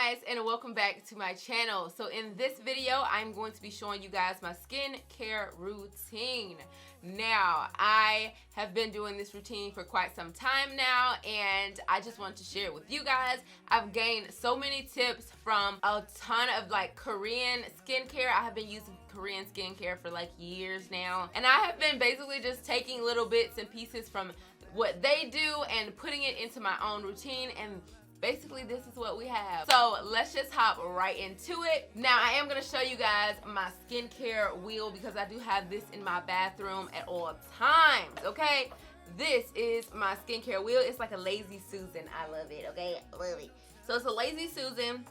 guys, and welcome back to my channel. So in this video, I'm going to be showing you guys my skincare routine. Now, I have been doing this routine for quite some time now, and I just wanted to share it with you guys. I've gained so many tips from a ton of like Korean skincare. I have been using Korean skincare for like years now, and I have been basically just taking little bits and pieces from what they do and putting it into my own routine, and basically this is what we have. So let's just hop right into it. Now I am going to show you guys my skincare wheel because I do have this in my bathroom at all times, okay? This is my skincare wheel. It's like a lazy Susan. I love it, okay? I love it. So it's a lazy Susan,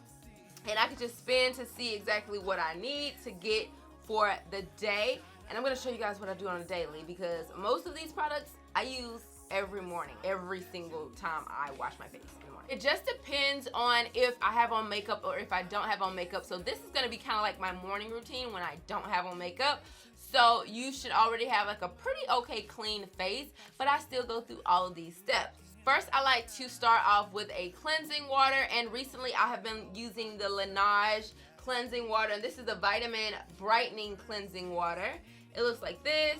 and I can just spin to see exactly what I need to get for the day. And I'm going to show you guys what I do on a daily because most of these products I use every morning, every single time I wash my face in the morning. It just depends on if I have on makeup or if I don't have on makeup. So this is going to be kind of like my morning routine when I don't have on makeup. So you should already have like a pretty okay clean face, but I still go through all of these steps. First, I like to start off with a cleansing water, and recently I have been using the Laneige cleansing water, and this is the vitamin brightening cleansing water. It looks like this.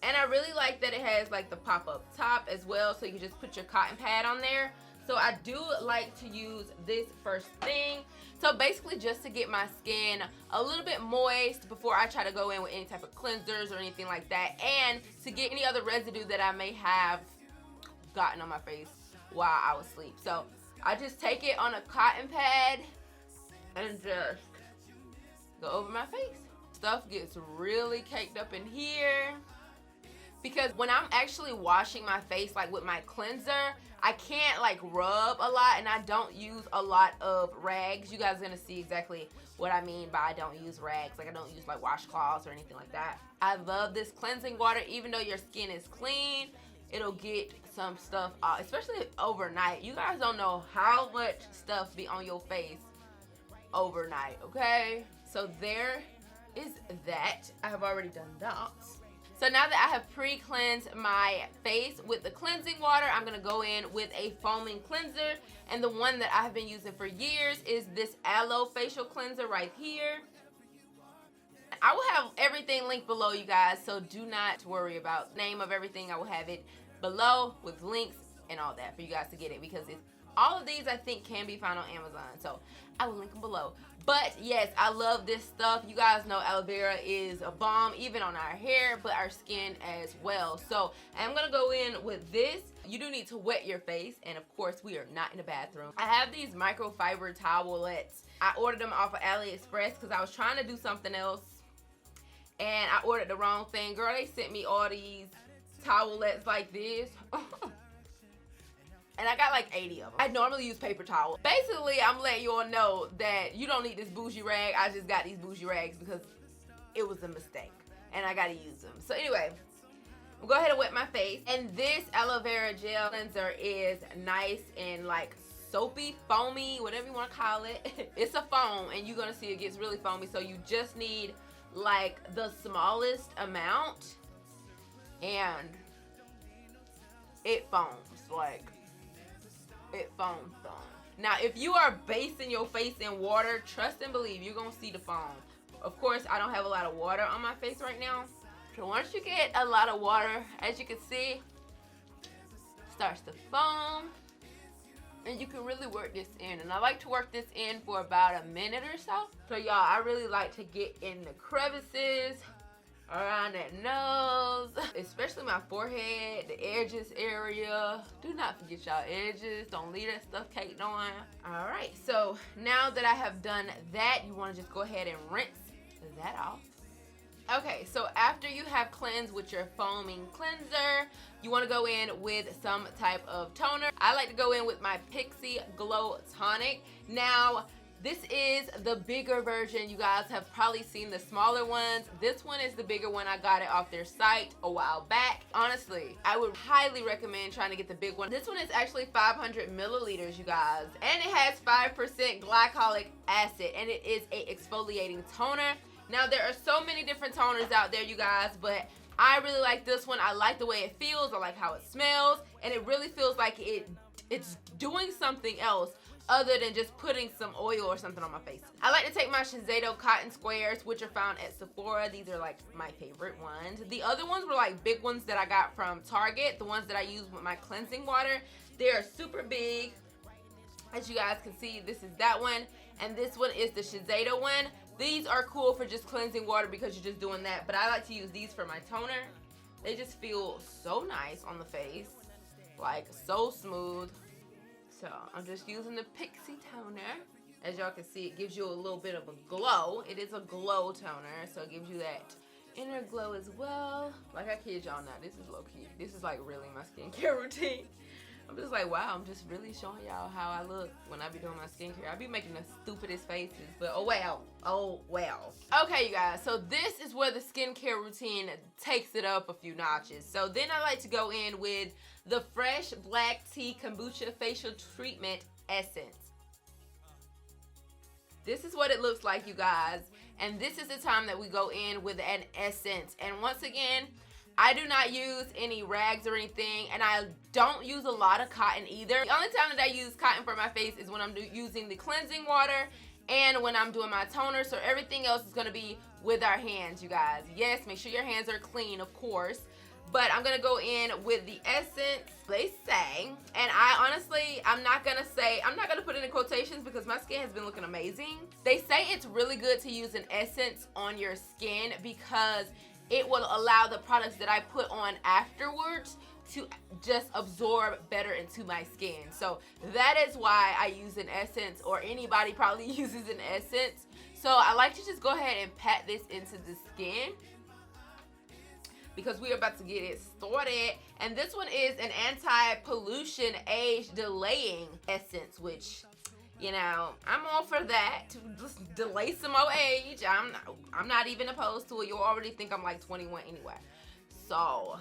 And I really like that it has like the pop-up top as well, so you can just put your cotton pad on there. So I do like to use this first thing. So basically just to get my skin a little bit moist before I try to go in with any type of cleansers or anything like that, and to get any other residue that I may have gotten on my face while I was asleep. So I just take it on a cotton pad and just go over my face. Stuff gets really caked up in here. Because when I'm actually washing my face like with my cleanser, I can't like rub a lot, and I don't use a lot of rags. You guys are gonna see exactly what I mean by I don't use rags. Like I don't use like washcloths or anything like that. I love this cleansing water. Even though your skin is clean, it'll get some stuff off, especially overnight. You guys don't know how much stuff be on your face overnight, okay? So there is that. I have already done that. So now that I have pre-cleansed my face with the cleansing water, I'm going to go in with a foaming cleanser. And the one that I have been using for years is this Aloe facial cleanser right here. I will have everything linked below, you guys, so do not worry about the name of everything. I will have it below with links and all that for you guys to get it, because all of these I think can be found on Amazon. So I will link them below. But yes, I love this stuff. You guys know aloe vera is a bomb, even on our hair, but our skin as well. So I'm gonna go in with this. You do need to wet your face, and of course we are not in a bathroom. I have these microfiber towelettes. I ordered them off of AliExpress because I was trying to do something else, and I ordered the wrong thing. Girl, they sent me all these towelettes like this. And I got like 80 of them. I normally use paper towel. Basically, I'm letting you all know that you don't need this bougie rag. I just got these bougie rags because it was a mistake and I gotta use them. So anyway, I'll go ahead and wet my face. And this aloe vera gel cleanser is nice and like soapy, foamy, whatever you wanna call it. It's a foam, and you're gonna see it gets really foamy. So you just need like the smallest amount, and it foams like, it foams. Now, if you are basing your face in water, trust and believe you're gonna see the foam. Of course, I don't have a lot of water on my face right now. So once you get a lot of water, as you can see, starts to foam, and you can really work this in. And I like to work this in for about a minute or so. So y'all, I really like to get in the crevices, around that nose, especially my forehead, the edges area. Do not forget y'all edges. Don't leave that stuff caked on. All right, so now that I have done that, you want to just go ahead and rinse that off. Okay, so after you have cleansed with your foaming cleanser, you want to go in with some type of toner. I like to go in with my Pixi Glow Tonic. Now, this is the bigger version. You guys have probably seen the smaller ones. This one is the bigger one. I got it off their site a while back. Honestly, I would highly recommend trying to get the big one. This one is actually 500 milliliters, you guys. And it has 5% glycolic acid, and it is a exfoliating toner. Now, there are so many different toners out there, you guys, but I really like this one. I like the way it feels. I like how it smells, and it really feels like it's doing something else other than just putting some oil or something on my face. I like to take my Shiseido cotton squares, which are found at Sephora. These are like my favorite ones. The other ones were like big ones that I got from Target, the ones that I use with my cleansing water. They are super big. As you guys can see, this is that one, and this one is the Shiseido one. These are cool for just cleansing water because you're just doing that, but I like to use these for my toner. They just feel so nice on the face, like so smooth. So I'm just using the Pixi toner. As y'all can see, it gives you a little bit of a glow. It is a glow toner, so it gives you that inner glow as well. Like I kid y'all not, this is low key. This is like really my skincare routine. I'm just like, wow, I'm just really showing y'all how I look when I be doing my skincare. I be making the stupidest faces, but oh well, oh well. Okay, you guys, so this is where the skincare routine takes it up a few notches. So then I like to go in with the Fresh Black Tea Kombucha Facial Treatment Essence. This is what it looks like, you guys, and this is the time that we go in with an essence. And once again, I do not use any rags or anything, and I don't use a lot of cotton either. The only time that I use cotton for my face is when I'm using the cleansing water and when I'm doing my toner, so everything else is going to be with our hands, you guys. Yes, make sure your hands are clean, of course, but I'm going to go in with the essence, they say, and I honestly, I'm not going to put it in quotations because my skin has been looking amazing. They say it's really good to use an essence on your skin because it will allow the products that I put on afterwards to just absorb better into my skin. So that is why I use an essence, or anybody probably uses an essence. So I like to just go ahead and pat this into the skin because we're about to get it started. And this one is an anti-pollution age delaying essence, which, you know, I'm all for that, to just delay some more age. I'm not even opposed to it. You'll already think I'm like 21 anyway. So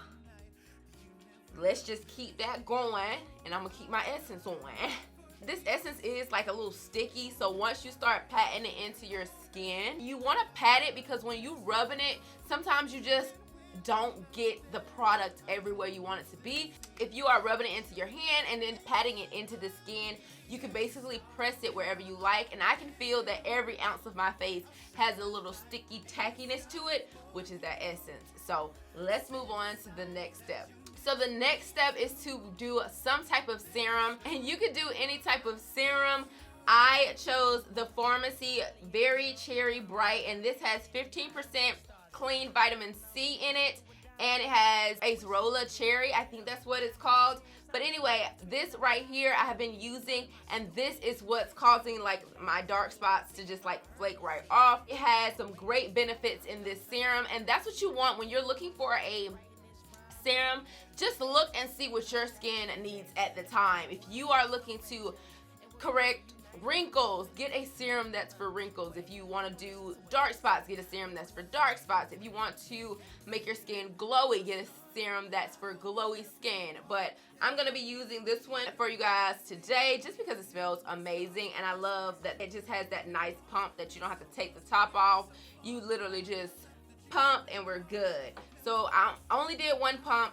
let's just keep that going, and I'm gonna keep my essence on. This essence is like a little sticky, so once you start patting it into your skin, you want to pat it because when you rubbing it, sometimes you just don't get the product everywhere you want it to be. If you are rubbing it into your hand and then patting it into the skin, you can basically press it wherever you like, and I can feel that every ounce of my face has a little sticky tackiness to it, which is that essence. So let's move on to the next step. So the next step is to do some type of serum, and you could do any type of serum. I chose the Farmacy Berry Cherry Bright, and this has 15% clean vitamin C in it, and it has acerola cherry, I think that's what it's called. But anyway, this right here I have been using, and this is what's causing like my dark spots to just like flake right off. It has some great benefits in this serum, and that's what you want when you're looking for a serum. Just look and see what your skin needs at the time. If you are looking to correct wrinkles, get a serum that's for wrinkles. If you want to do dark spots, get a serum that's for dark spots. If you want to make your skin glowy, get a serum that's for glowy skin. But I'm going to be using this one for you guys today just because it smells amazing, and I love that it just has that nice pump that you don't have to take the top off. You literally just pump and we're good. So I only did one pump,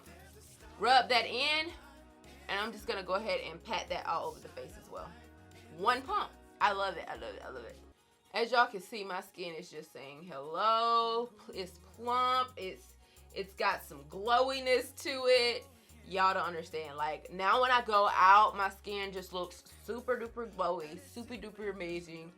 rub that in, and I'm just going to go ahead and pat that all over the face as well. One pump. I love it. I love it. I love it. As y'all can see, my skin is just saying hello. It's plump. It's got some glowiness to it. Y'all don't understand. Like, now when I go out, my skin just looks super duper glowy, super duper amazing,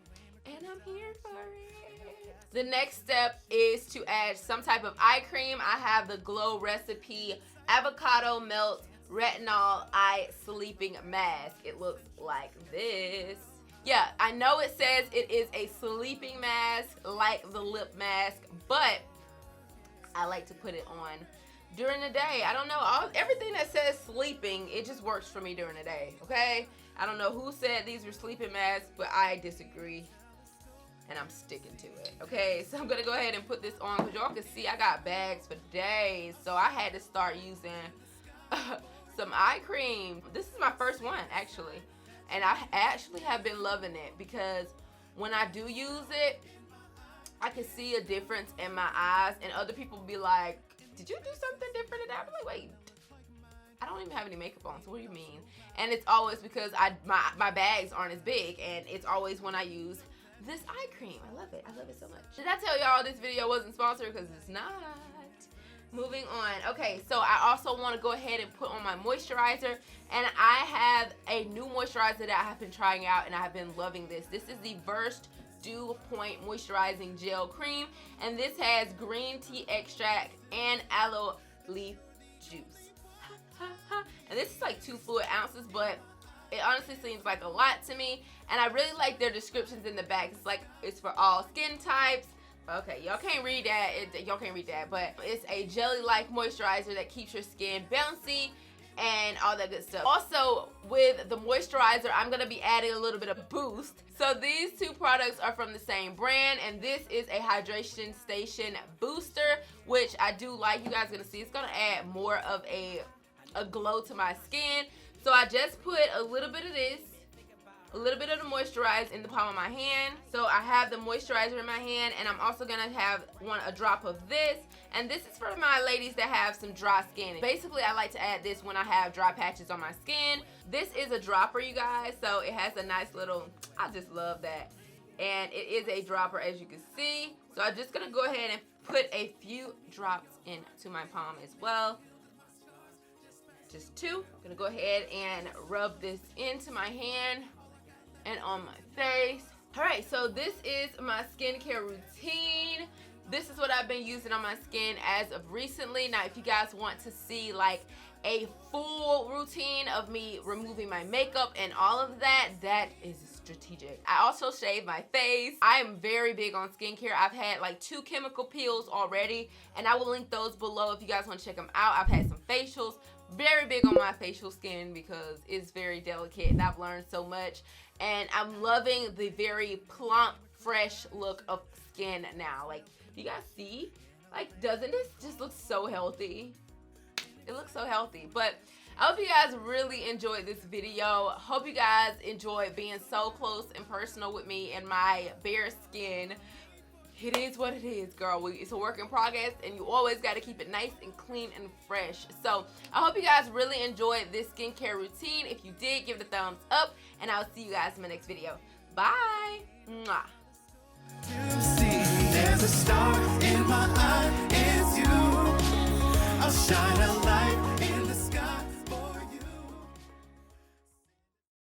and I'm here for it. The next step is to add some type of eye cream. I have the Glow Recipe Avocado Melt Retinol Eye Sleeping Mask. It looks like this. Yeah, I know it says it is a sleeping mask like the lip mask, but I like to put it on during the day. I don't know, everything that says sleeping, it just works for me during the day, okay? I don't know who said these were sleeping masks, but I disagree, and I'm sticking to it, okay? So I'm gonna go ahead and put this on because y'all can see I got bags for days, so I had to start using some eye cream. This is my first one, actually, and I actually have been loving it because when I do use it, I can see a difference in my eyes, and other people be like, did you do something different today? I'm like, wait, I don't even have any makeup on, so what do you mean? And it's always because my bags aren't as big, and it's always when I use this eye cream. I love it. I love it so much. Did I tell y'all this video wasn't sponsored? Because it's not. Moving on. Okay, so I also want to go ahead and put on my moisturizer, and I have a new moisturizer that I have been trying out, and I have been loving this. This is the Burst Dew Point Moisturizing Gel Cream, and this has green tea extract and aloe leaf juice. And this is like 2 fluid ounces, but it honestly seems like a lot to me, and I really like their descriptions in the back. It's like it's for all skin types. Okay, y'all can't read that. Y'all can't read that, but it's a jelly-like moisturizer that keeps your skin bouncy and all that good stuff. Also, with the moisturizer, I'm gonna be adding a little bit of boost. So these 2 products are from the same brand, and this is a hydration station booster, which I do like. You guys are gonna see it's gonna add more of a glow to my skin. So I just put a little bit of this, a little bit of the moisturizer in the palm of my hand. So I have the moisturizer in my hand, and I'm also gonna have a drop of this. And this is for my ladies that have some dry skin. Basically, I like to add this when I have dry patches on my skin. This is a dropper, you guys, so it has a nice little, I just love that. And it is a dropper, as you can see. So I'm just gonna go ahead and put a few drops into my palm as well. Just 2. I'm gonna go ahead and rub this into my hand and on my face. All right, so this is my skincare routine. This is what I've been using on my skin as of recently. Now, if you guys want to see like a full routine of me removing my makeup and all of that, that is strategic. I also shave my face. I am very big on skincare. I've had like 2 chemical peels already, and I will link those below if you guys want to check them out. I've had some facials. Very big on my facial skin because it's very delicate, and I've learned so much. And I'm loving the very plump, fresh look of skin now. Like, you guys see? Like, doesn't this just look so healthy? It looks so healthy. But I hope you guys really enjoyed this video. Hope you guys enjoyed being so close and personal with me and my bare skin. It is what it is, girl. It's a work in progress, and you always got to keep it nice and clean and fresh. So I hope you guys really enjoyed this skincare routine. If you did, give it a thumbs up, and I'll see you guys in my next video. Bye. Mwah.